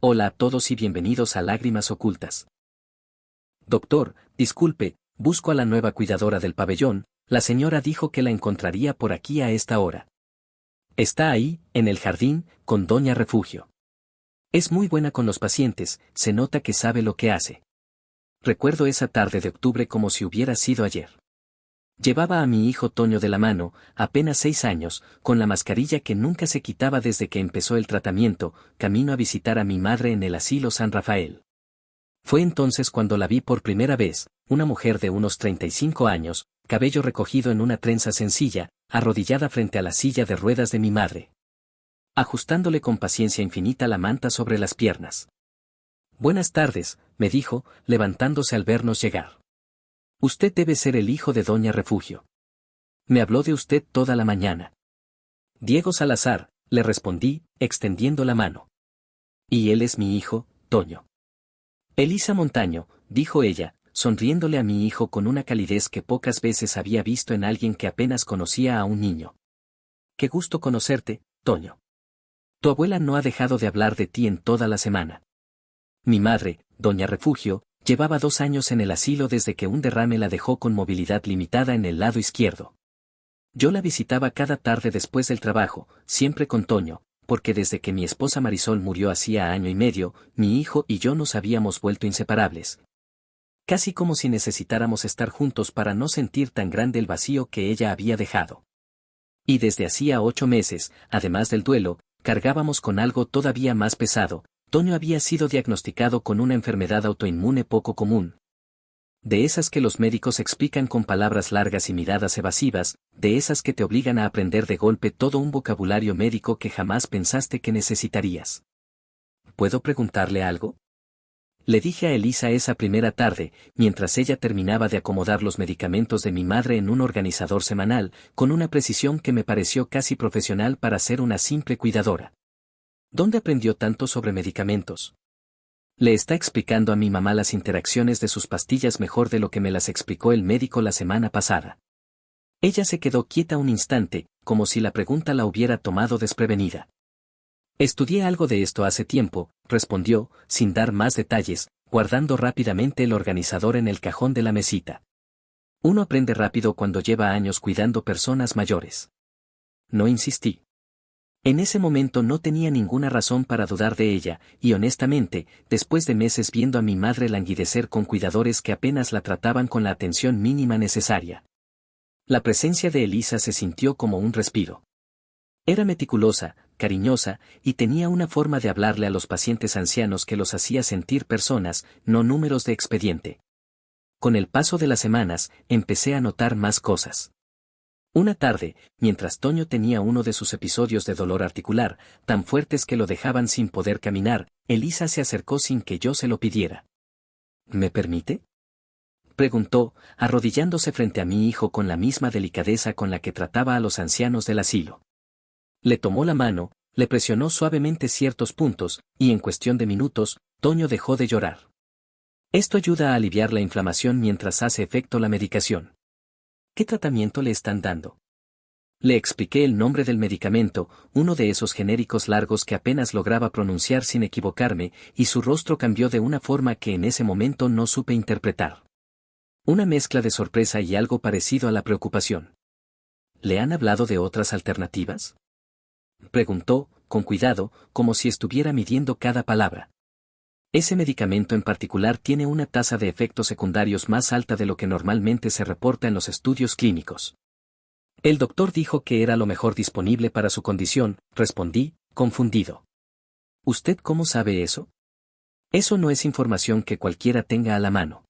Hola a todos y bienvenidos a Lágrimas Ocultas. Doctor, disculpe, busco a la nueva cuidadora del pabellón, la señora dijo que la encontraría por aquí a esta hora. Está ahí, en el jardín, con Doña Refugio. Es muy buena con los pacientes, se nota que sabe lo que hace. Recuerdo esa tarde de octubre como si hubiera sido ayer. Llevaba a mi hijo Toño de la mano, apenas 6 años, con la mascarilla que nunca se quitaba desde que empezó el tratamiento, camino a visitar a mi madre en el asilo San Rafael. Fue entonces cuando la vi por primera vez, una mujer de unos 35 años, cabello recogido en una trenza sencilla, arrodillada frente a la silla de ruedas de mi madre, ajustándole con paciencia infinita la manta sobre las piernas. Buenas tardes, me dijo, levantándose al vernos llegar. Usted debe ser el hijo de Doña Refugio. Me habló de usted toda la mañana. Diego Salazar, le respondí, extendiendo la mano. Y él es mi hijo, Toño. Elisa Montaño, dijo ella, sonriéndole a mi hijo con una calidez que pocas veces había visto en alguien que apenas conocía a un niño. Qué gusto conocerte, Toño. Tu abuela no ha dejado de hablar de ti en toda la semana. Mi madre, Doña Refugio, llevaba 2 años en el asilo desde que un derrame la dejó con movilidad limitada en el lado izquierdo. Yo la visitaba cada tarde después del trabajo, siempre con Toño, porque desde que mi esposa Marisol murió hacía año y medio, mi hijo y yo nos habíamos vuelto inseparables. Casi como si necesitáramos estar juntos para no sentir tan grande el vacío que ella había dejado. Y desde hacía 8 meses, además del duelo, cargábamos con algo todavía más pesado. Toño había sido diagnosticado con una enfermedad autoinmune poco común. De esas que los médicos explican con palabras largas y miradas evasivas, de esas que te obligan a aprender de golpe todo un vocabulario médico que jamás pensaste que necesitarías. ¿Puedo preguntarle algo? Le dije a Elisa esa primera tarde, mientras ella terminaba de acomodar los medicamentos de mi madre en un organizador semanal, con una precisión que me pareció casi profesional para ser una simple cuidadora. ¿Dónde aprendió tanto sobre medicamentos? Le está explicando a mi mamá las interacciones de sus pastillas mejor de lo que me las explicó el médico la semana pasada. Ella se quedó quieta un instante, como si la pregunta la hubiera tomado desprevenida. Estudié algo de esto hace tiempo, respondió, sin dar más detalles, guardando rápidamente el organizador en el cajón de la mesita. Uno aprende rápido cuando lleva años cuidando personas mayores. No insistí. En ese momento no tenía ninguna razón para dudar de ella, y honestamente, después de meses viendo a mi madre languidecer con cuidadores que apenas la trataban con la atención mínima necesaria, la presencia de Elisa se sintió como un respiro. Era meticulosa, cariñosa, y tenía una forma de hablarle a los pacientes ancianos que los hacía sentir personas, no números de expediente. Con el paso de las semanas, empecé a notar más cosas. Una tarde, mientras Toño tenía uno de sus episodios de dolor articular, tan fuertes que lo dejaban sin poder caminar, Elisa se acercó sin que yo se lo pidiera. ¿Me permite?, preguntó, arrodillándose frente a mi hijo con la misma delicadeza con la que trataba a los ancianos del asilo. Le tomó la mano, le presionó suavemente ciertos puntos, y en cuestión de minutos, Toño dejó de llorar. Esto ayuda a aliviar la inflamación mientras hace efecto la medicación. ¿Qué tratamiento le están dando? Le expliqué el nombre del medicamento, uno de esos genéricos largos que apenas lograba pronunciar sin equivocarme, y su rostro cambió de una forma que en ese momento no supe interpretar. Una mezcla de sorpresa y algo parecido a la preocupación. ¿Le han hablado de otras alternativas?, preguntó, con cuidado, como si estuviera midiendo cada palabra. Ese medicamento en particular tiene una tasa de efectos secundarios más alta de lo que normalmente se reporta en los estudios clínicos. El doctor dijo que era lo mejor disponible para su condición, respondí, confundido. ¿Usted cómo sabe eso? Eso no es información que cualquiera tenga a la mano.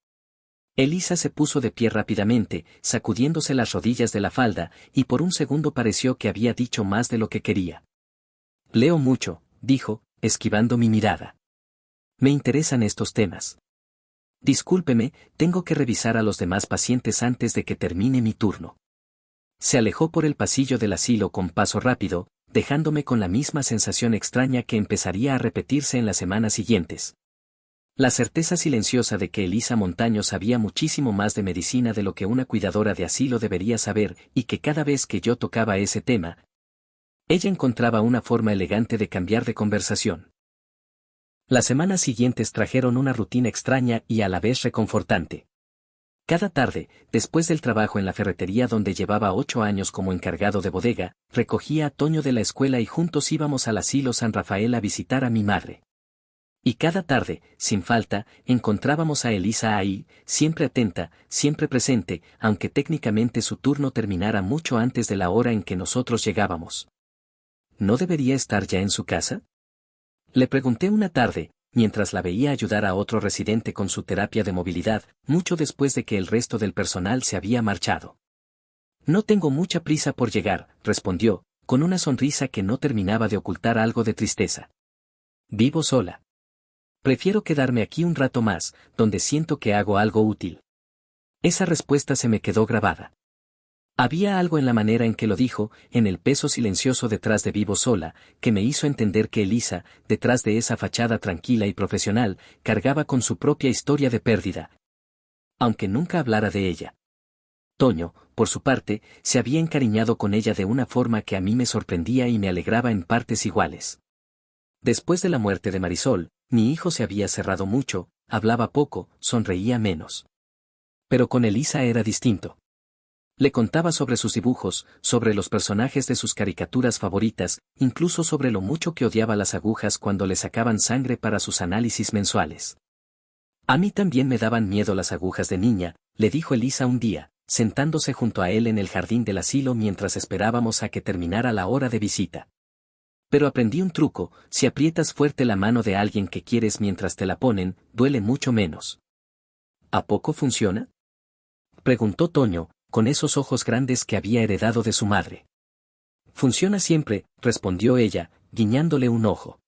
Elisa se puso de pie rápidamente, sacudiéndose las rodillas de la falda, y por un segundo pareció que había dicho más de lo que quería. Leo mucho, dijo, esquivando mi mirada. Me interesan estos temas. Discúlpeme, tengo que revisar a los demás pacientes antes de que termine mi turno. Se alejó por el pasillo del asilo con paso rápido, dejándome con la misma sensación extraña que empezaría a repetirse en las semanas siguientes. La certeza silenciosa de que Elisa Montaño sabía muchísimo más de medicina de lo que una cuidadora de asilo debería saber, y que cada vez que yo tocaba ese tema, ella encontraba una forma elegante de cambiar de conversación. Las semanas siguientes trajeron una rutina extraña y a la vez reconfortante. Cada tarde, después del trabajo en la ferretería donde llevaba 8 años como encargado de bodega, recogía a Toño de la escuela y juntos íbamos al asilo San Rafael a visitar a mi madre. Y cada tarde, sin falta, encontrábamos a Elisa ahí, siempre atenta, siempre presente, aunque técnicamente su turno terminara mucho antes de la hora en que nosotros llegábamos. ¿No debería estar ya en su casa? Le pregunté una tarde, mientras la veía ayudar a otro residente con su terapia de movilidad, mucho después de que el resto del personal se había marchado. No tengo mucha prisa por llegar, respondió, con una sonrisa que no terminaba de ocultar algo de tristeza. Vivo sola. Prefiero quedarme aquí un rato más, donde siento que hago algo útil. Esa respuesta se me quedó grabada. Había algo en la manera en que lo dijo, en el peso silencioso detrás de Vivo sola, que me hizo entender que Elisa, detrás de esa fachada tranquila y profesional, cargaba con su propia historia de pérdida. Aunque nunca hablara de ella. Toño, por su parte, se había encariñado con ella de una forma que a mí me sorprendía y me alegraba en partes iguales. Después de la muerte de Marisol, mi hijo se había cerrado mucho, hablaba poco, sonreía menos. Pero con Elisa era distinto. Le contaba sobre sus dibujos, sobre los personajes de sus caricaturas favoritas, incluso sobre lo mucho que odiaba las agujas cuando le sacaban sangre para sus análisis mensuales. A mí también me daban miedo las agujas de niña, le dijo Elisa un día, sentándose junto a él en el jardín del asilo mientras esperábamos a que terminara la hora de visita. Pero aprendí un truco, si aprietas fuerte la mano de alguien que quieres mientras te la ponen, duele mucho menos. ¿A poco funciona? Preguntó Toño, con esos ojos grandes que había heredado de su madre. Funciona siempre, respondió ella, guiñándole un ojo.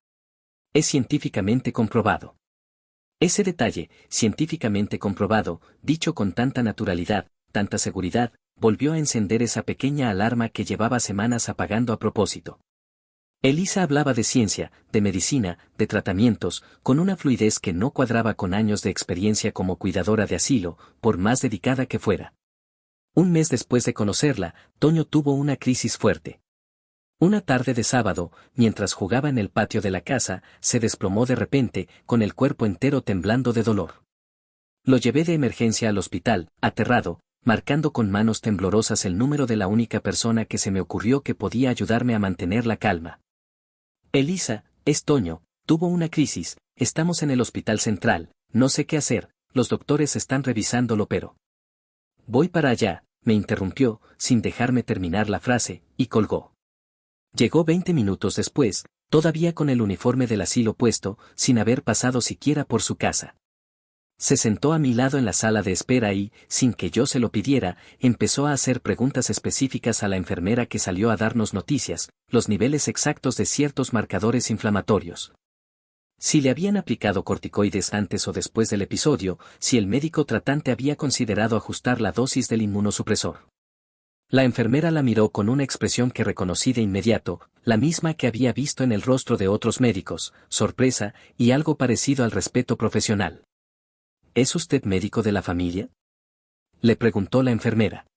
Es científicamente comprobado. Ese detalle, científicamente comprobado, dicho con tanta naturalidad, tanta seguridad, volvió a encender esa pequeña alarma que llevaba semanas apagando a propósito. Elisa hablaba de ciencia, de medicina, de tratamientos, con una fluidez que no cuadraba con años de experiencia como cuidadora de asilo, por más dedicada que fuera. Un mes después de conocerla, Toño tuvo una crisis fuerte. Una tarde de sábado, mientras jugaba en el patio de la casa, se desplomó de repente, con el cuerpo entero temblando de dolor. Lo llevé de emergencia al hospital, aterrado, marcando con manos temblorosas el número de la única persona que se me ocurrió que podía ayudarme a mantener la calma. Elisa, es Toño, tuvo una crisis, estamos en el hospital central, no sé qué hacer, los doctores están revisándolo pero... Voy para allá, me interrumpió, sin dejarme terminar la frase, y colgó. Llegó 20 minutos después, todavía con el uniforme del asilo puesto, sin haber pasado siquiera por su casa. Se sentó a mi lado en la sala de espera y, sin que yo se lo pidiera, empezó a hacer preguntas específicas a la enfermera que salió a darnos noticias, los niveles exactos de ciertos marcadores inflamatorios. Si le habían aplicado corticoides antes o después del episodio, si el médico tratante había considerado ajustar la dosis del inmunosupresor. La enfermera la miró con una expresión que reconocí de inmediato, la misma que había visto en el rostro de otros médicos, sorpresa, y algo parecido al respeto profesional. ¿Es usted médico de la familia? Le preguntó la enfermera.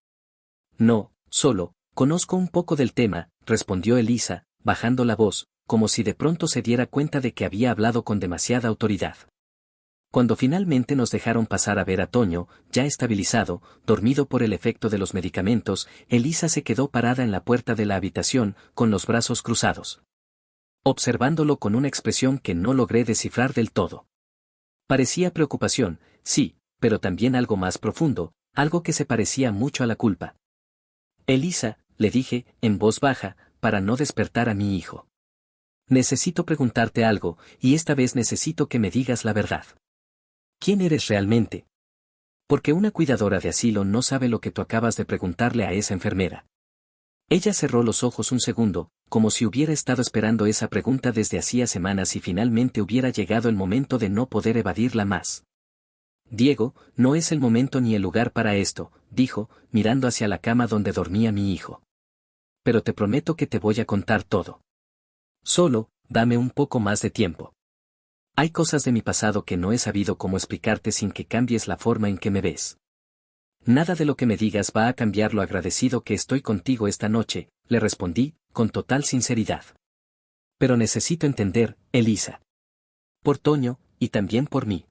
No, solo, conozco un poco del tema, respondió Elisa, bajando la voz, como si de pronto se diera cuenta de que había hablado con demasiada autoridad. Cuando finalmente nos dejaron pasar a ver a Toño, ya estabilizado, dormido por el efecto de los medicamentos, Elisa se quedó parada en la puerta de la habitación, con los brazos cruzados. Observándolo con una expresión que no logré descifrar del todo. Parecía preocupación, sí, pero también algo más profundo, algo que se parecía mucho a la culpa. Elisa, le dije, en voz baja, para no despertar a mi hijo. Necesito preguntarte algo, y esta vez necesito que me digas la verdad. ¿Quién eres realmente? Porque una cuidadora de asilo no sabe lo que tú acabas de preguntarle a esa enfermera. Ella cerró los ojos un segundo, como si hubiera estado esperando esa pregunta desde hacía semanas y finalmente hubiera llegado el momento de no poder evadirla más. Diego, no es el momento ni el lugar para esto, dijo, mirando hacia la cama donde dormía mi hijo. Pero te prometo que te voy a contar todo. Solo, dame un poco más de tiempo. Hay cosas de mi pasado que no he sabido cómo explicarte sin que cambies la forma en que me ves. Nada de lo que me digas va a cambiar lo agradecido que estoy contigo esta noche, le respondí, con total sinceridad. Pero necesito entender, Elisa. Por Toño, y también por mí.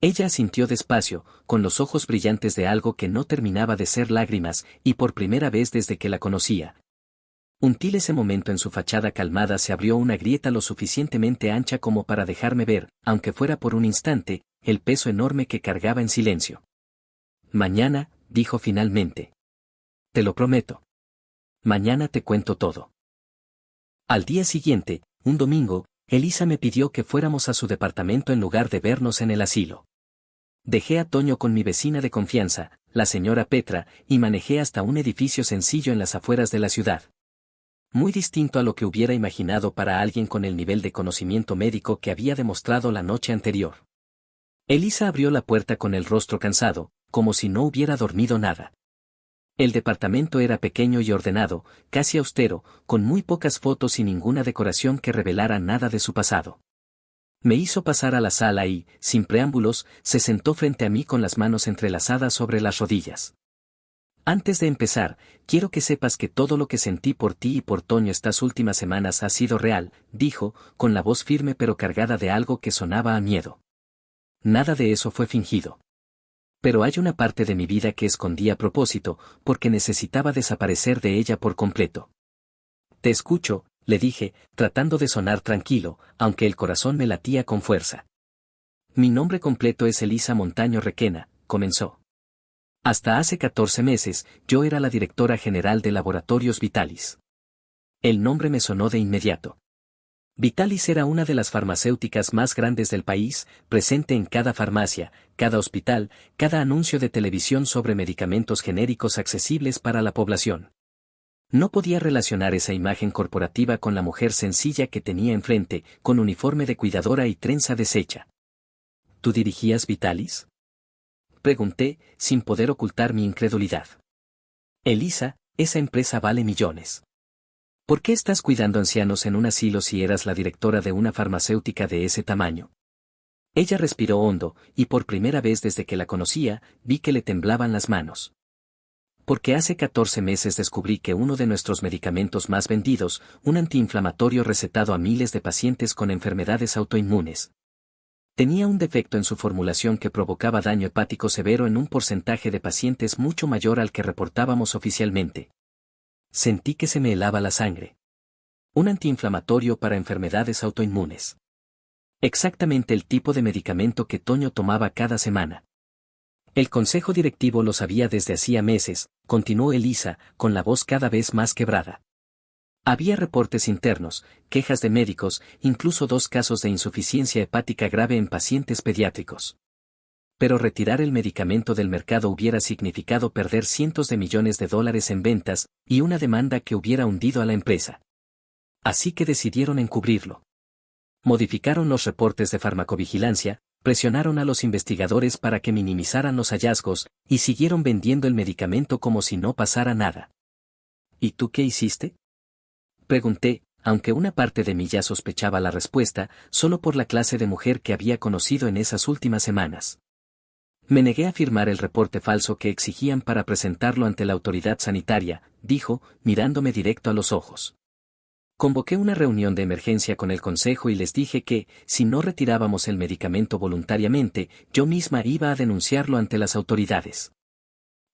Ella asintió despacio, con los ojos brillantes de algo que no terminaba de ser lágrimas, y por primera vez desde que la conocía. Until ese momento en su fachada calmada se abrió una grieta lo suficientemente ancha como para dejarme ver, aunque fuera por un instante, el peso enorme que cargaba en silencio. Mañana, dijo finalmente. Te lo prometo. Mañana te cuento todo. Al día siguiente, un domingo, Elisa me pidió que fuéramos a su departamento en lugar de vernos en el asilo. Dejé a Toño con mi vecina de confianza, la señora Petra, y manejé hasta un edificio sencillo en las afueras de la ciudad. Muy distinto a lo que hubiera imaginado para alguien con el nivel de conocimiento médico que había demostrado la noche anterior. Elisa abrió la puerta con el rostro cansado, como si no hubiera dormido nada. El departamento era pequeño y ordenado, casi austero, con muy pocas fotos y ninguna decoración que revelara nada de su pasado. Me hizo pasar a la sala y, sin preámbulos, se sentó frente a mí con las manos entrelazadas sobre las rodillas. Antes de empezar, quiero que sepas que todo lo que sentí por ti y por Toño estas últimas semanas ha sido real, dijo, con la voz firme pero cargada de algo que sonaba a miedo. Nada de eso fue fingido. Pero hay una parte de mi vida que escondí a propósito, porque necesitaba desaparecer de ella por completo. Te escucho, le dije, tratando de sonar tranquilo, aunque el corazón me latía con fuerza. Mi nombre completo es Elisa Montaño Requena, comenzó. Hasta hace 14 meses, yo era la directora general de Laboratorios Vitalis. El nombre me sonó de inmediato. Vitalis era una de las farmacéuticas más grandes del país, presente en cada farmacia, cada hospital, cada anuncio de televisión sobre medicamentos genéricos accesibles para la población. No podía relacionar esa imagen corporativa con la mujer sencilla que tenía enfrente, con uniforme de cuidadora y trenza deshecha. ¿Tú dirigías Vitalis?, pregunté, sin poder ocultar mi incredulidad. Elisa, esa empresa vale millones. ¿Por qué estás cuidando ancianos en un asilo si eras la directora de una farmacéutica de ese tamaño? Ella respiró hondo, y por primera vez desde que la conocía, vi que le temblaban las manos. Porque hace 14 meses descubrí que uno de nuestros medicamentos más vendidos, un antiinflamatorio recetado a miles de pacientes con enfermedades autoinmunes, tenía un defecto en su formulación que provocaba daño hepático severo en un porcentaje de pacientes mucho mayor al que reportábamos oficialmente. Sentí que se me helaba la sangre. Un antiinflamatorio para enfermedades autoinmunes. Exactamente el tipo de medicamento que Toño tomaba cada semana. El consejo directivo lo sabía desde hacía meses, continuó Elisa, con la voz cada vez más quebrada. Había reportes internos, quejas de médicos, incluso 2 casos de insuficiencia hepática grave en pacientes pediátricos. Pero retirar el medicamento del mercado hubiera significado perder cientos de millones de dólares en ventas, y una demanda que hubiera hundido a la empresa. Así que decidieron encubrirlo. Modificaron los reportes de farmacovigilancia, presionaron a los investigadores para que minimizaran los hallazgos, y siguieron vendiendo el medicamento como si no pasara nada. ¿Y tú qué hiciste?, pregunté, aunque una parte de mí ya sospechaba la respuesta, solo por la clase de mujer que había conocido en esas últimas semanas. Me negué a firmar el reporte falso que exigían para presentarlo ante la autoridad sanitaria, dijo, mirándome directo a los ojos. Convoqué una reunión de emergencia con el consejo y les dije que, si no retirábamos el medicamento voluntariamente, yo misma iba a denunciarlo ante las autoridades.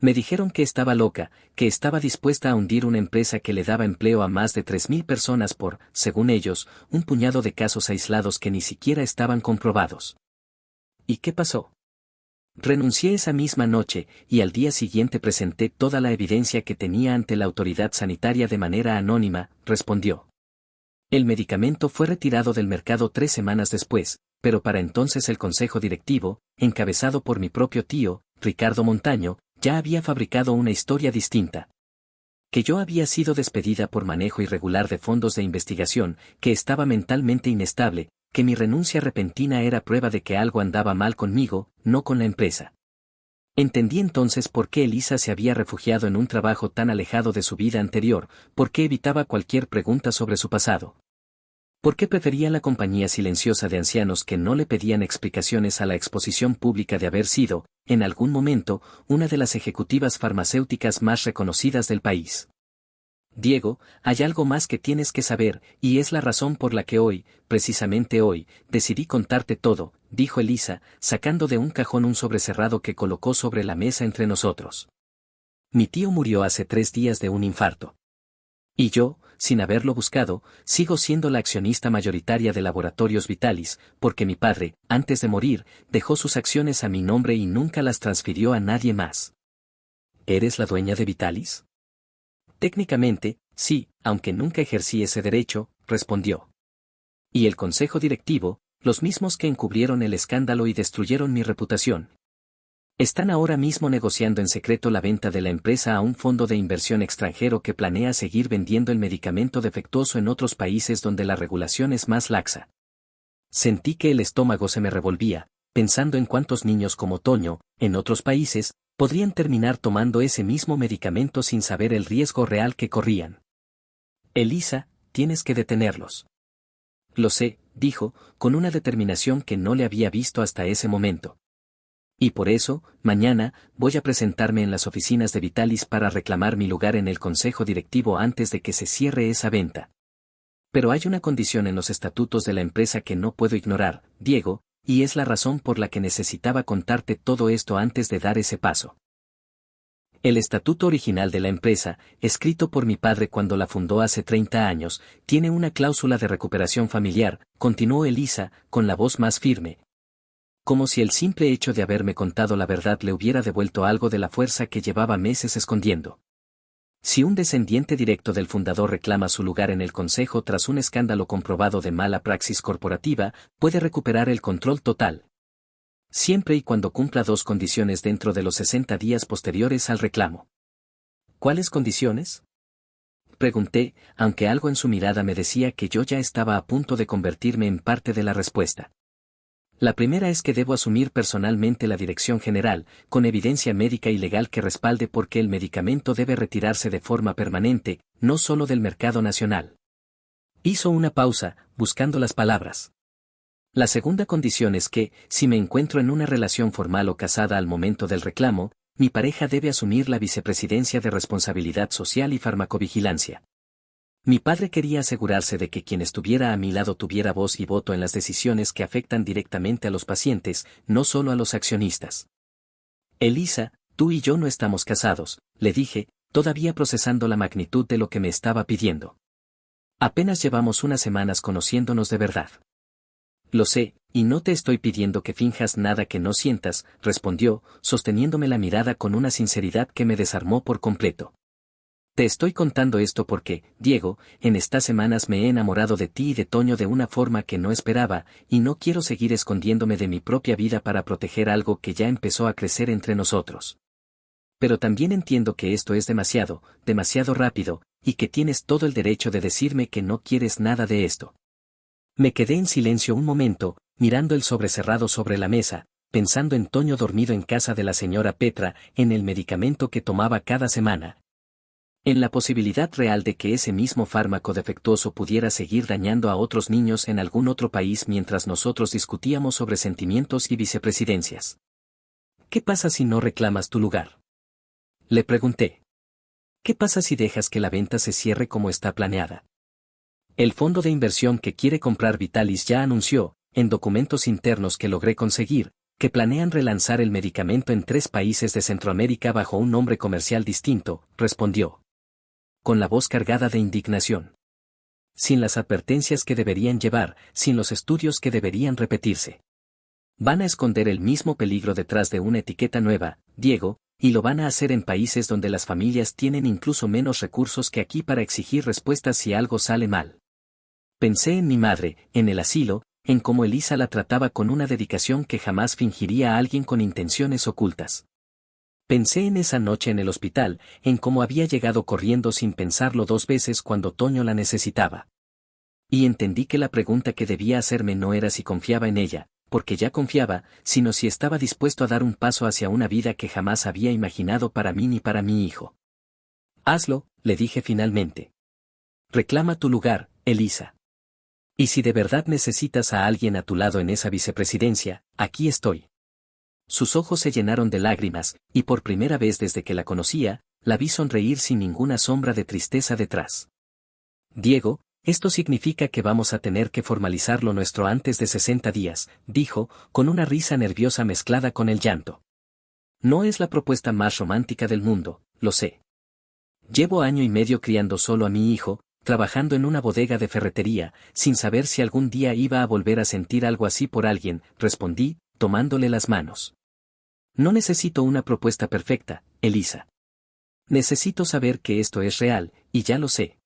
Me dijeron que estaba loca, que estaba dispuesta a hundir una empresa que le daba empleo a más de 3.000 personas por, según ellos, un puñado de casos aislados que ni siquiera estaban comprobados. ¿Y qué pasó? Renuncié esa misma noche, y al día siguiente presenté toda la evidencia que tenía ante la autoridad sanitaria de manera anónima, respondió. El medicamento fue retirado del mercado 3 semanas después, pero para entonces el consejo directivo, encabezado por mi propio tío, Ricardo Montaño, ya había fabricado una historia distinta. Que yo había sido despedida por manejo irregular de fondos de investigación, que estaba mentalmente inestable, que mi renuncia repentina era prueba de que algo andaba mal conmigo, no con la empresa. Entendí entonces por qué Elisa se había refugiado en un trabajo tan alejado de su vida anterior, por qué evitaba cualquier pregunta sobre su pasado. ¿Por qué prefería la compañía silenciosa de ancianos que no le pedían explicaciones a la exposición pública de haber sido, en algún momento, una de las ejecutivas farmacéuticas más reconocidas del país? Diego, hay algo más que tienes que saber, y es la razón por la que hoy, precisamente hoy, decidí contarte todo, dijo Elisa, sacando de un cajón un sobrecerrado que colocó sobre la mesa entre nosotros. Mi tío murió hace 3 días de un infarto. Y yo, sin haberlo buscado, sigo siendo la accionista mayoritaria de Laboratorios Vitalis, porque mi padre, antes de morir, dejó sus acciones a mi nombre y nunca las transfirió a nadie más. ¿Eres la dueña de Vitalis? Técnicamente, sí, aunque nunca ejercí ese derecho, respondió. ¿Y el consejo directivo, los mismos que encubrieron el escándalo y destruyeron mi reputación? Están ahora mismo negociando en secreto la venta de la empresa a un fondo de inversión extranjero que planea seguir vendiendo el medicamento defectuoso en otros países donde la regulación es más laxa. Sentí que el estómago se me revolvía, pensando en cuántos niños como Toño, en otros países, podrían terminar tomando ese mismo medicamento sin saber el riesgo real que corrían. Elisa, tienes que detenerlos. Lo sé, dijo, con una determinación que no le había visto hasta ese momento. Y por eso, mañana, voy a presentarme en las oficinas de Vitalis para reclamar mi lugar en el consejo directivo antes de que se cierre esa venta. Pero hay una condición en los estatutos de la empresa que no puedo ignorar, Diego, y es la razón por la que necesitaba contarte todo esto antes de dar ese paso. El estatuto original de la empresa, escrito por mi padre cuando la fundó hace 30 años, tiene una cláusula de recuperación familiar, continuó Elisa, con la voz más firme. Como si el simple hecho de haberme contado la verdad le hubiera devuelto algo de la fuerza que llevaba meses escondiendo. Si un descendiente directo del fundador reclama su lugar en el consejo tras un escándalo comprobado de mala praxis corporativa, puede recuperar el control total. Siempre y cuando cumpla 2 condiciones dentro de los 60 días posteriores al reclamo. ¿Cuáles condiciones? Pregunté, aunque algo en su mirada me decía que yo ya estaba a punto de convertirme en parte de la respuesta. La primera es que debo asumir personalmente la dirección general, con evidencia médica y legal que respalde porque el medicamento debe retirarse de forma permanente, no solo del mercado nacional. Hizo una pausa, buscando las palabras. La segunda condición es que, si me encuentro en una relación formal o casada al momento del reclamo, mi pareja debe asumir la vicepresidencia de responsabilidad social y farmacovigilancia. Mi padre quería asegurarse de que quien estuviera a mi lado tuviera voz y voto en las decisiones que afectan directamente a los pacientes, no solo a los accionistas. Elisa, tú y yo no estamos casados, le dije, todavía procesando la magnitud de lo que me estaba pidiendo. Apenas llevamos unas semanas conociéndonos de verdad. Lo sé, y no te estoy pidiendo que finjas nada que no sientas, respondió, sosteniéndome la mirada con una sinceridad que me desarmó por completo. Te estoy contando esto porque, Diego, en estas semanas me he enamorado de ti y de Toño de una forma que no esperaba, y no quiero seguir escondiéndome de mi propia vida para proteger algo que ya empezó a crecer entre nosotros. Pero también entiendo que esto es demasiado, demasiado rápido, y que tienes todo el derecho de decirme que no quieres nada de esto. Me quedé en silencio un momento, mirando el sobrecerrado sobre la mesa, pensando en Toño dormido en casa de la señora Petra, en el medicamento que tomaba cada semana. En la posibilidad real de que ese mismo fármaco defectuoso pudiera seguir dañando a otros niños en algún otro país mientras nosotros discutíamos sobre sentimientos y vicepresidencias. ¿Qué pasa si no reclamas tu lugar? Le pregunté. ¿Qué pasa si dejas que la venta se cierre como está planeada? El fondo de inversión que quiere comprar Vitalis ya anunció, en documentos internos que logré conseguir, que planean relanzar el medicamento en 3 países de Centroamérica bajo un nombre comercial distinto, respondió. Con la voz cargada de indignación. Sin las advertencias que deberían llevar, sin los estudios que deberían repetirse. Van a esconder el mismo peligro detrás de una etiqueta nueva, Diego, y lo van a hacer en países donde las familias tienen incluso menos recursos que aquí para exigir respuestas si algo sale mal. Pensé en mi madre, en el asilo, en cómo Elisa la trataba con una dedicación que jamás fingiría a alguien con intenciones ocultas. Pensé en esa noche en el hospital, en cómo había llegado corriendo sin pensarlo 2 veces cuando Toño la necesitaba. Y entendí que la pregunta que debía hacerme no era si confiaba en ella, porque ya confiaba, sino si estaba dispuesto a dar un paso hacia una vida que jamás había imaginado para mí ni para mi hijo. Hazlo, le dije finalmente. Reclama tu lugar, Elisa. Y si de verdad necesitas a alguien a tu lado en esa vicepresidencia, aquí estoy. Sus ojos se llenaron de lágrimas, y por primera vez desde que la conocía, la vi sonreír sin ninguna sombra de tristeza detrás. Diego, esto significa que vamos a tener que formalizar lo nuestro antes de 60 días, dijo, con una risa nerviosa mezclada con el llanto. No es la propuesta más romántica del mundo, lo sé. Llevo año y medio criando solo a mi hijo, trabajando en una bodega de ferretería, sin saber si algún día iba a volver a sentir algo así por alguien, respondí, tomándole las manos. No necesito una propuesta perfecta, Elisa. Necesito saber que esto es real, y ya lo sé.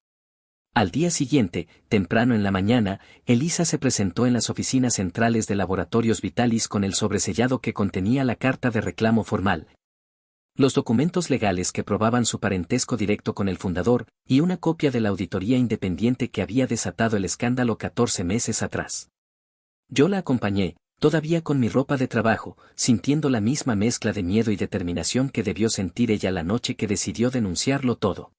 Al día siguiente, temprano en la mañana, Elisa se presentó en las oficinas centrales de Laboratorios Vitalis con el sobresellado que contenía la carta de reclamo formal, los documentos legales que probaban su parentesco directo con el fundador, y una copia de la auditoría independiente que había desatado el escándalo 14 meses atrás. Yo la acompañé, todavía con mi ropa de trabajo, sintiendo la misma mezcla de miedo y determinación que debió sentir ella la noche que decidió denunciarlo todo.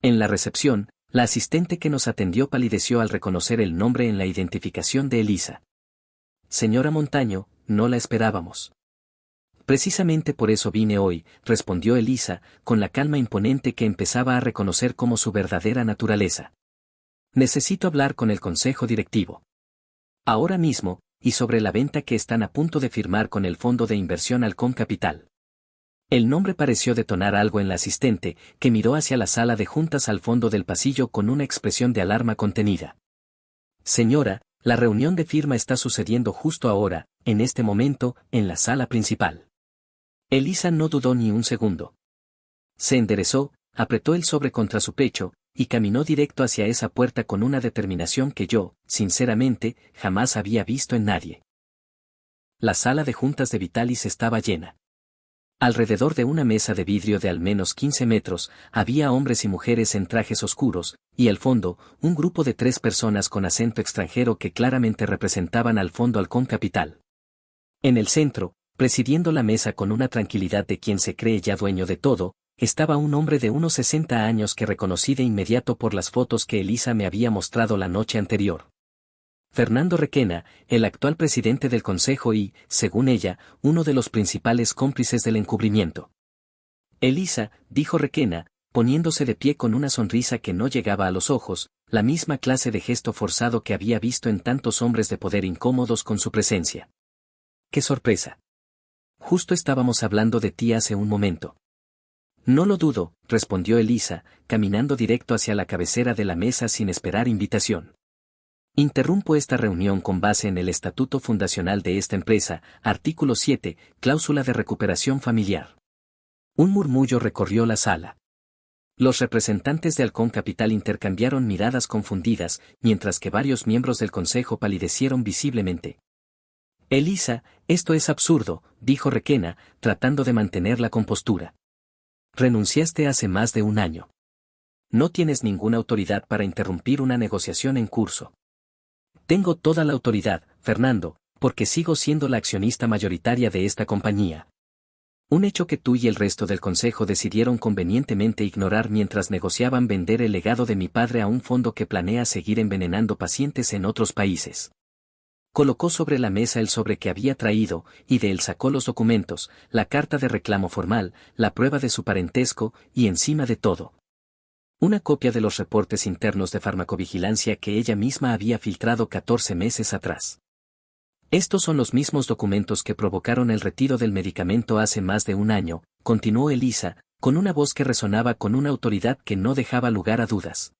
En la recepción, la asistente que nos atendió palideció al reconocer el nombre en la identificación de Elisa. Señora Montaño, no la esperábamos. Precisamente por eso vine hoy, respondió Elisa, con la calma imponente que empezaba a reconocer como su verdadera naturaleza. Necesito hablar con el consejo directivo. Ahora mismo, y sobre la venta que están a punto de firmar con el fondo de inversión Halcón Capital. El nombre pareció detonar algo en la asistente, que miró hacia la sala de juntas al fondo del pasillo con una expresión de alarma contenida. Señora, la reunión de firma está sucediendo justo ahora, en este momento, en la sala principal. Elisa no dudó ni un segundo. Se enderezó, apretó el sobre contra su pecho, y caminó directo hacia esa puerta con una determinación que yo, sinceramente, jamás había visto en nadie. La sala de juntas de Vitalis estaba llena. Alrededor de una mesa de vidrio de al menos 15 metros, había hombres y mujeres en trajes oscuros, y al fondo, un grupo de 3 personas con acento extranjero que claramente representaban al Fondo Halcón Capital. En el centro, presidiendo la mesa con una tranquilidad de quien se cree ya dueño de todo, estaba un hombre de unos 60 años que reconocí de inmediato por las fotos que Elisa me había mostrado la noche anterior. Fernando Requena, el actual presidente del Consejo y, según ella, uno de los principales cómplices del encubrimiento. Elisa, dijo Requena, poniéndose de pie con una sonrisa que no llegaba a los ojos, la misma clase de gesto forzado que había visto en tantos hombres de poder incómodos con su presencia. ¡Qué sorpresa! Justo estábamos hablando de ti hace un momento. No lo dudo, respondió Elisa, caminando directo hacia la cabecera de la mesa sin esperar invitación. Interrumpo esta reunión con base en el estatuto fundacional de esta empresa, artículo 7, cláusula de recuperación familiar. Un murmullo recorrió la sala. Los representantes de Halcón Capital intercambiaron miradas confundidas, mientras que varios miembros del consejo palidecieron visiblemente. Elisa, esto es absurdo, dijo Requena, tratando de mantener la compostura. Renunciaste hace más de un año. No tienes ninguna autoridad para interrumpir una negociación en curso. Tengo toda la autoridad, Fernando, porque sigo siendo la accionista mayoritaria de esta compañía. Un hecho que tú y el resto del consejo decidieron convenientemente ignorar mientras negociaban vender el legado de mi padre a un fondo que planea seguir envenenando pacientes en otros países. Colocó sobre la mesa el sobre que había traído, y de él sacó los documentos, la carta de reclamo formal, la prueba de su parentesco, y encima de todo, una copia de los reportes internos de farmacovigilancia que ella misma había filtrado 14 meses atrás. Estos son los mismos documentos que provocaron el retiro del medicamento hace más de un año, continuó Elisa, con una voz que resonaba con una autoridad que no dejaba lugar a dudas.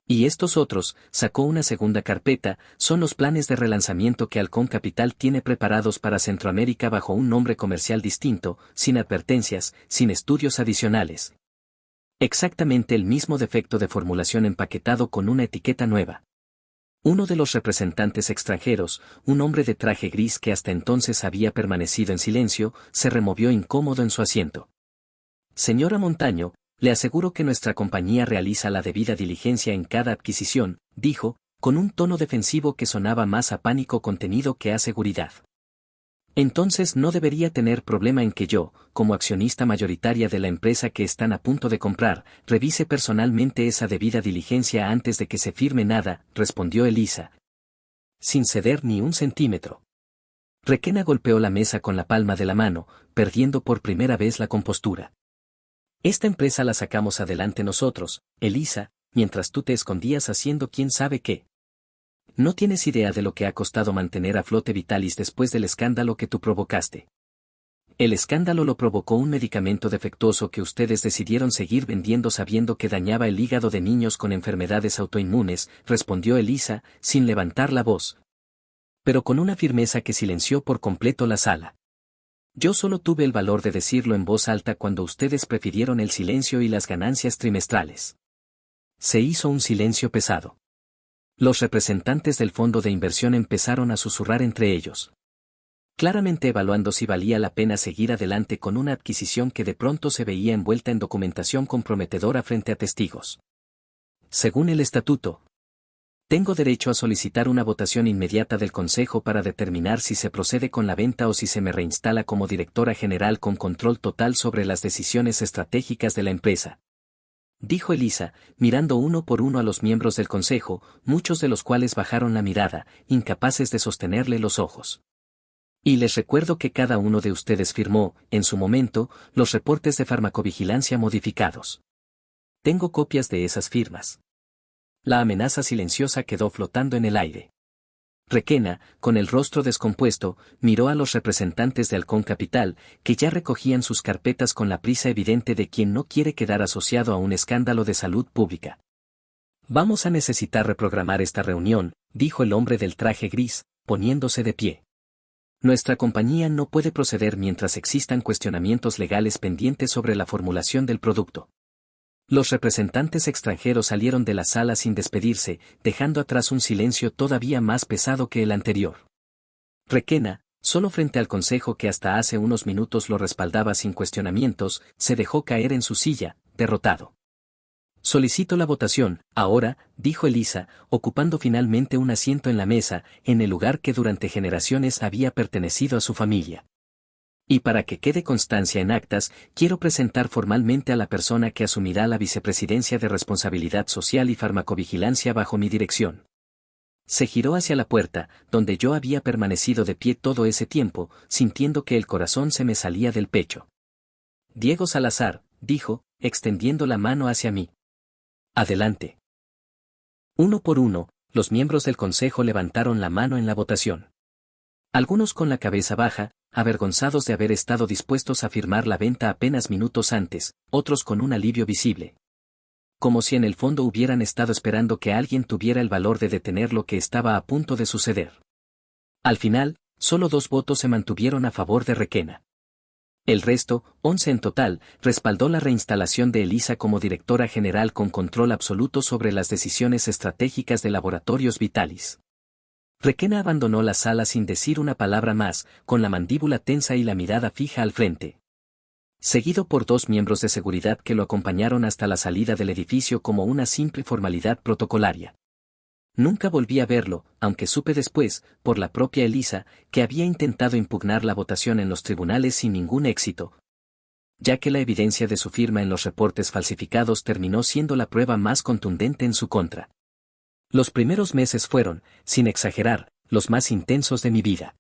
Y estos otros, sacó una segunda carpeta, son los planes de relanzamiento que Halcón Capital tiene preparados para Centroamérica bajo un nombre comercial distinto, sin advertencias, sin estudios adicionales. Exactamente el mismo defecto de formulación empaquetado con una etiqueta nueva. Uno de los representantes extranjeros, un hombre de traje gris que hasta entonces había permanecido en silencio, se removió incómodo en su asiento. Señora Montaño, le aseguro que nuestra compañía realiza la debida diligencia en cada adquisición, dijo, con un tono defensivo que sonaba más a pánico contenido que a seguridad. Entonces no debería tener problema en que yo, como accionista mayoritaria de la empresa que están a punto de comprar, revise personalmente esa debida diligencia antes de que se firme nada, respondió Elisa. Sin ceder ni un centímetro. Requena golpeó la mesa con la palma de la mano, perdiendo por primera vez la compostura. Esta empresa la sacamos adelante nosotros, Elisa, mientras tú te escondías haciendo quién sabe qué. No tienes idea de lo que ha costado mantener a flote Vitalis después del escándalo que tú provocaste. El escándalo lo provocó un medicamento defectuoso que ustedes decidieron seguir vendiendo sabiendo que dañaba el hígado de niños con enfermedades autoinmunes, respondió Elisa, sin levantar la voz, pero con una firmeza que silenció por completo la sala. Yo solo tuve el valor de decirlo en voz alta cuando ustedes prefirieron el silencio y las ganancias trimestrales. Se hizo un silencio pesado. Los representantes del fondo de inversión empezaron a susurrar entre ellos, claramente evaluando si valía la pena seguir adelante con una adquisición que de pronto se veía envuelta en documentación comprometedora frente a testigos. Según el estatuto, tengo derecho a solicitar una votación inmediata del Consejo para determinar si se procede con la venta o si se me reinstala como directora general con control total sobre las decisiones estratégicas de la empresa. Dijo Elisa, mirando uno por uno a los miembros del Consejo, muchos de los cuales bajaron la mirada, incapaces de sostenerle los ojos. Y les recuerdo que cada uno de ustedes firmó, en su momento, los reportes de farmacovigilancia modificados. Tengo copias de esas firmas. La amenaza silenciosa quedó flotando en el aire. Requena, con el rostro descompuesto, miró a los representantes de Halcón Capital, que ya recogían sus carpetas con la prisa evidente de quien no quiere quedar asociado a un escándalo de salud pública. Vamos a necesitar reprogramar esta reunión, dijo el hombre del traje gris, poniéndose de pie. Nuestra compañía no puede proceder mientras existan cuestionamientos legales pendientes sobre la formulación del producto. Los representantes extranjeros salieron de la sala sin despedirse, dejando atrás un silencio todavía más pesado que el anterior. Requena, solo frente al consejo que hasta hace unos minutos lo respaldaba sin cuestionamientos, se dejó caer en su silla, derrotado. Solicito la votación, ahora, dijo Elisa, ocupando finalmente un asiento en la mesa, en el lugar que durante generaciones había pertenecido a su familia. Y para que quede constancia en actas, quiero presentar formalmente a la persona que asumirá la vicepresidencia de Responsabilidad Social y Farmacovigilancia bajo mi dirección. Se giró hacia la puerta, donde yo había permanecido de pie todo ese tiempo, sintiendo que el corazón se me salía del pecho. Diego Salazar, dijo, extendiendo la mano hacia mí. Adelante. Uno por uno, los miembros del consejo levantaron la mano en la votación. Algunos con la cabeza baja, avergonzados de haber estado dispuestos a firmar la venta apenas minutos antes, otros con un alivio visible. Como si en el fondo hubieran estado esperando que alguien tuviera el valor de detener lo que estaba a punto de suceder. Al final, solo 2 votos se mantuvieron a favor de Requena. El resto, 11 en total, respaldó la reinstalación de Elisa como directora general con control absoluto sobre las decisiones estratégicas de Laboratorios Vitalis. Requena abandonó la sala sin decir una palabra más, con la mandíbula tensa y la mirada fija al frente. Seguido por 2 miembros de seguridad que lo acompañaron hasta la salida del edificio como una simple formalidad protocolaria. Nunca volví a verlo, aunque supe después, por la propia Elisa, que había intentado impugnar la votación en los tribunales sin ningún éxito, ya que la evidencia de su firma en los reportes falsificados terminó siendo la prueba más contundente en su contra. Los primeros meses fueron, sin exagerar, los más intensos de mi vida.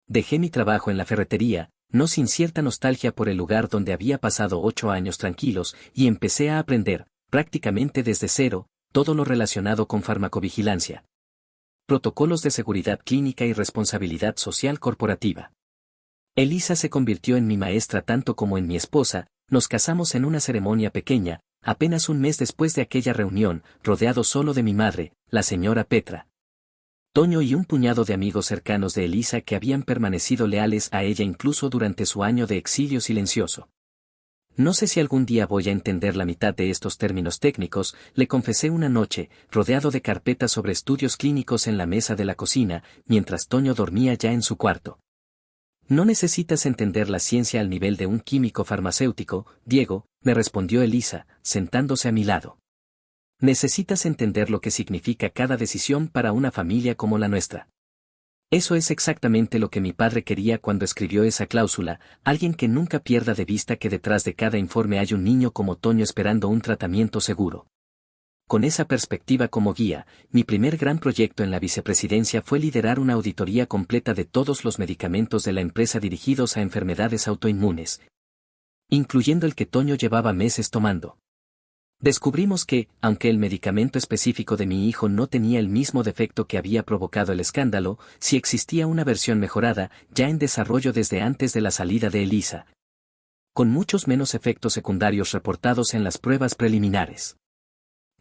Dejé mi trabajo en la ferretería, no sin cierta nostalgia por el lugar donde había pasado 8 años tranquilos, y empecé a aprender, prácticamente desde cero, todo lo relacionado con farmacovigilancia. Protocolos de seguridad clínica y responsabilidad social corporativa. Elisa se convirtió en mi maestra tanto como en mi esposa, nos casamos en una ceremonia pequeña, apenas un mes después de aquella reunión, rodeado solo de mi madre, la señora Petra, Toño y un puñado de amigos cercanos de Elisa que habían permanecido leales a ella incluso durante su año de exilio silencioso. No sé si algún día voy a entender la mitad de estos términos técnicos, le confesé una noche, rodeado de carpetas sobre estudios clínicos en la mesa de la cocina, mientras Toño dormía ya en su cuarto. No necesitas entender la ciencia al nivel de un químico farmacéutico, Diego, me respondió Elisa, sentándose a mi lado. Necesitas entender lo que significa cada decisión para una familia como la nuestra. Eso es exactamente lo que mi padre quería cuando escribió esa cláusula, alguien que nunca pierda de vista que detrás de cada informe hay un niño como Toño esperando un tratamiento seguro. Con esa perspectiva como guía, mi primer gran proyecto en la vicepresidencia fue liderar una auditoría completa de todos los medicamentos de la empresa dirigidos a enfermedades autoinmunes. incluyendo el que Toño llevaba meses tomando. Descubrimos que, aunque el medicamento específico de mi hijo no tenía el mismo defecto que había provocado el escándalo, sí existía una versión mejorada, ya en desarrollo desde antes de la salida de Elisa, con muchos menos efectos secundarios reportados en las pruebas preliminares.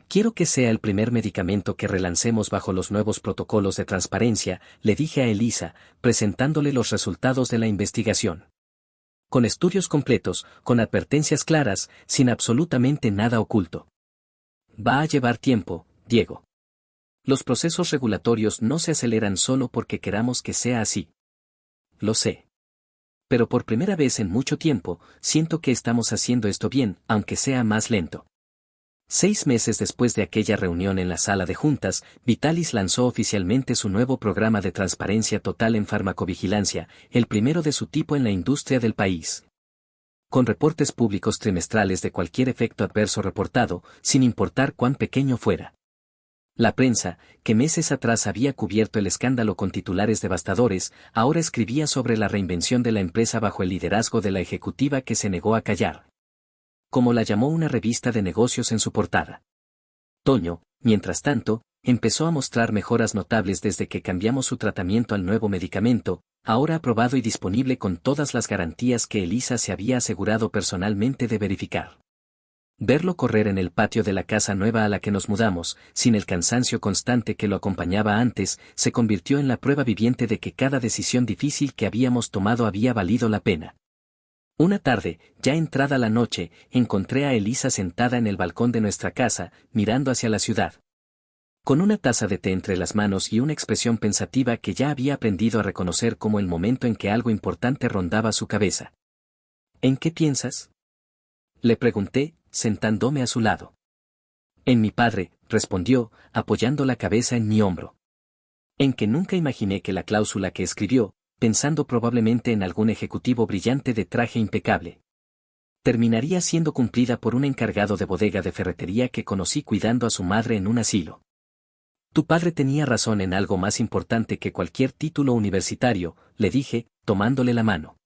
Quiero que sea el primer medicamento que relancemos bajo los nuevos protocolos de transparencia, le dije a Elisa, presentándole los resultados de la investigación. Con estudios completos, con advertencias claras, sin absolutamente nada oculto. Va a llevar tiempo, Diego. Los procesos regulatorios no se aceleran solo porque queramos que sea así. Lo sé. Pero por primera vez en mucho tiempo, siento que estamos haciendo esto bien, aunque sea más lento. 6 meses después de aquella reunión en la sala de juntas, Vitalis lanzó oficialmente su nuevo programa de transparencia total en farmacovigilancia, el primero de su tipo en la industria del país. Con reportes públicos trimestrales de cualquier efecto adverso reportado, sin importar cuán pequeño fuera. La prensa, que meses atrás había cubierto el escándalo con titulares devastadores, ahora escribía sobre la reinvención de la empresa bajo el liderazgo de la ejecutiva que se negó a callar. Como la llamó una revista de negocios en su portada. Toño, mientras tanto, empezó a mostrar mejoras notables desde que cambiamos su tratamiento al nuevo medicamento, ahora aprobado y disponible con todas las garantías que Elisa se había asegurado personalmente de verificar. Verlo correr en el patio de la casa nueva a la que nos mudamos, sin el cansancio constante que lo acompañaba antes, se convirtió en la prueba viviente de que cada decisión difícil que habíamos tomado había valido la pena. Una tarde, ya entrada la noche, encontré a Elisa sentada en el balcón de nuestra casa, mirando hacia la ciudad. Con una taza de té entre las manos y una expresión pensativa que ya había aprendido a reconocer como el momento en que algo importante rondaba su cabeza. ¿En qué piensas?, le pregunté, sentándome a su lado. En mi padre, respondió, apoyando la cabeza en mi hombro. En que nunca imaginé que la cláusula que escribió, pensando probablemente en algún ejecutivo brillante de traje impecable, terminaría siendo cumplida por un encargado de bodega de ferretería que conocí cuidando a su madre en un asilo. Tu padre tenía razón en algo más importante que cualquier título universitario, le dije, tomándole la mano.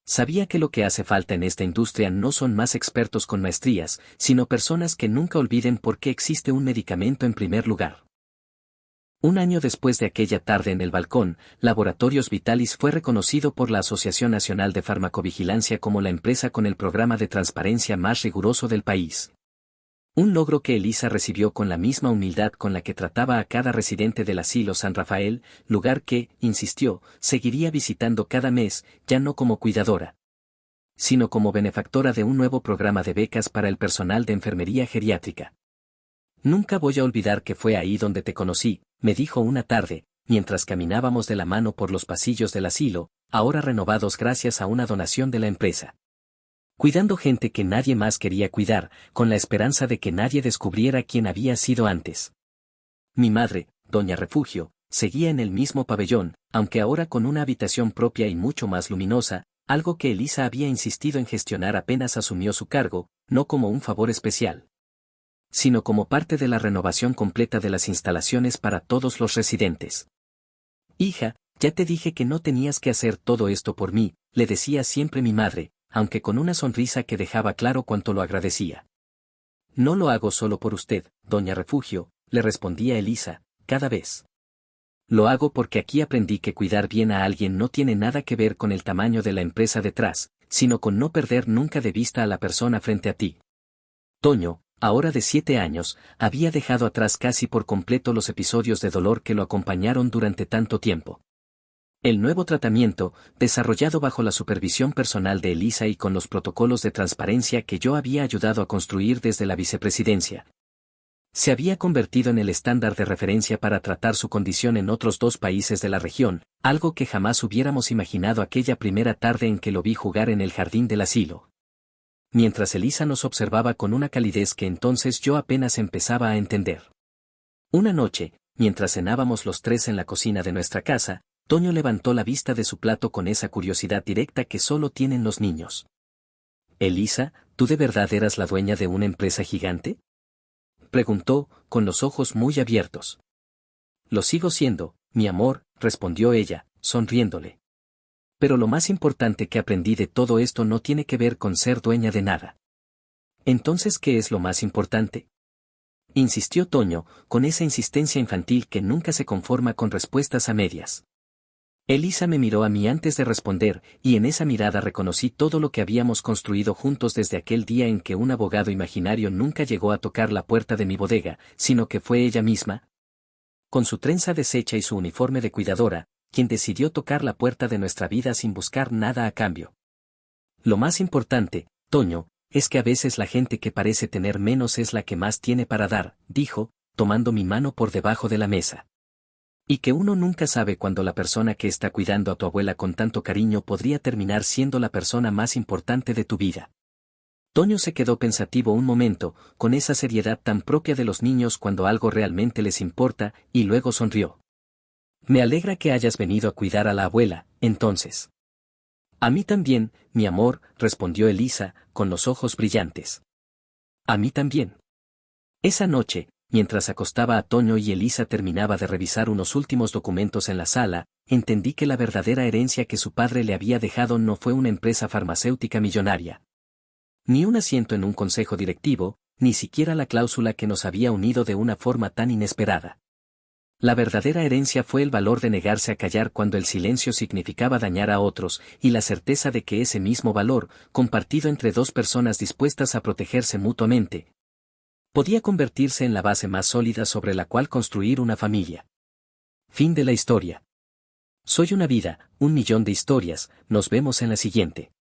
Sabía que lo que hace falta en esta industria no son más expertos con maestrías, sino personas que nunca olviden por qué existe un medicamento en primer lugar. Un año después de aquella tarde en el balcón, Laboratorios Vitalis fue reconocido por la Asociación Nacional de Farmacovigilancia como la empresa con el programa de transparencia más riguroso del país. Un logro que Elisa recibió con la misma humildad con la que trataba a cada residente del asilo San Rafael, lugar que, insistió, seguiría visitando cada mes, ya no como cuidadora, sino como benefactora de un nuevo programa de becas para el personal de enfermería geriátrica. Nunca voy a olvidar que fue ahí donde te conocí, me dijo una tarde, mientras caminábamos de la mano por los pasillos del asilo, ahora renovados gracias a una donación de la empresa. Cuidando gente que nadie más quería cuidar, con la esperanza de que nadie descubriera quién había sido antes. Mi madre, Doña Refugio, seguía en el mismo pabellón, aunque ahora con una habitación propia y mucho más luminosa, algo que Elisa había insistido en gestionar apenas asumió su cargo, no como un favor especial, sino como parte de la renovación completa de las instalaciones para todos los residentes. Hija, ya te dije que no tenías que hacer todo esto por mí, le decía siempre mi madre, aunque con una sonrisa que dejaba claro cuánto lo agradecía. No lo hago solo por usted, Doña Refugio, le respondía Elisa, cada vez. Lo hago porque aquí aprendí que cuidar bien a alguien no tiene nada que ver con el tamaño de la empresa detrás, sino con no perder nunca de vista a la persona frente a ti. Toño, ahora de 7 años, había dejado atrás casi por completo los episodios de dolor que lo acompañaron durante tanto tiempo. El nuevo tratamiento, desarrollado bajo la supervisión personal de Elisa y con los protocolos de transparencia que yo había ayudado a construir desde la vicepresidencia, se había convertido en el estándar de referencia para tratar su condición en otros 2 países de la región, algo que jamás hubiéramos imaginado aquella primera tarde en que lo vi jugar en el jardín del asilo. Mientras Elisa nos observaba con una calidez que entonces yo apenas empezaba a entender. Una noche, mientras cenábamos los 3 en la cocina de nuestra casa, Toño levantó la vista de su plato con esa curiosidad directa que solo tienen los niños. Elisa, ¿tú de verdad eras la dueña de una empresa gigante?, preguntó, con los ojos muy abiertos. Lo sigo siendo, mi amor, respondió ella, sonriéndole. Pero lo más importante que aprendí de todo esto no tiene que ver con ser dueña de nada. Entonces, ¿qué es lo más importante? Insistió Toño, con esa insistencia infantil que nunca se conforma con respuestas a medias. Elisa me miró a mí antes de responder, y en esa mirada reconocí todo lo que habíamos construido juntos desde aquel día en que un abogado imaginario nunca llegó a tocar la puerta de mi bodega, sino que fue ella misma, con su trenza deshecha y su uniforme de cuidadora, quien decidió tocar la puerta de nuestra vida sin buscar nada a cambio. Lo más importante, Toño, es que a veces la gente que parece tener menos es la que más tiene para dar, dijo, tomando mi mano por debajo de la mesa. Y que uno nunca sabe cuándo la persona que está cuidando a tu abuela con tanto cariño podría terminar siendo la persona más importante de tu vida. Toño se quedó pensativo un momento, con esa seriedad tan propia de los niños cuando algo realmente les importa, y luego sonrió. Me alegra que hayas venido a cuidar a la abuela, entonces. A mí también, mi amor, respondió Elisa, con los ojos brillantes. A mí también. Esa noche, mientras acostaba a Toño y Elisa terminaba de revisar unos últimos documentos en la sala, entendí que la verdadera herencia que su padre le había dejado no fue una empresa farmacéutica millonaria. Ni un asiento en un consejo directivo, ni siquiera la cláusula que nos había unido de una forma tan inesperada. La verdadera herencia fue el valor de negarse a callar cuando el silencio significaba dañar a otros, y la certeza de que ese mismo valor, compartido entre dos personas dispuestas a protegerse mutuamente, podía convertirse en la base más sólida sobre la cual construir una familia. Fin de la historia. Soy una vida, 1.000.000 de historias, nos vemos en la siguiente.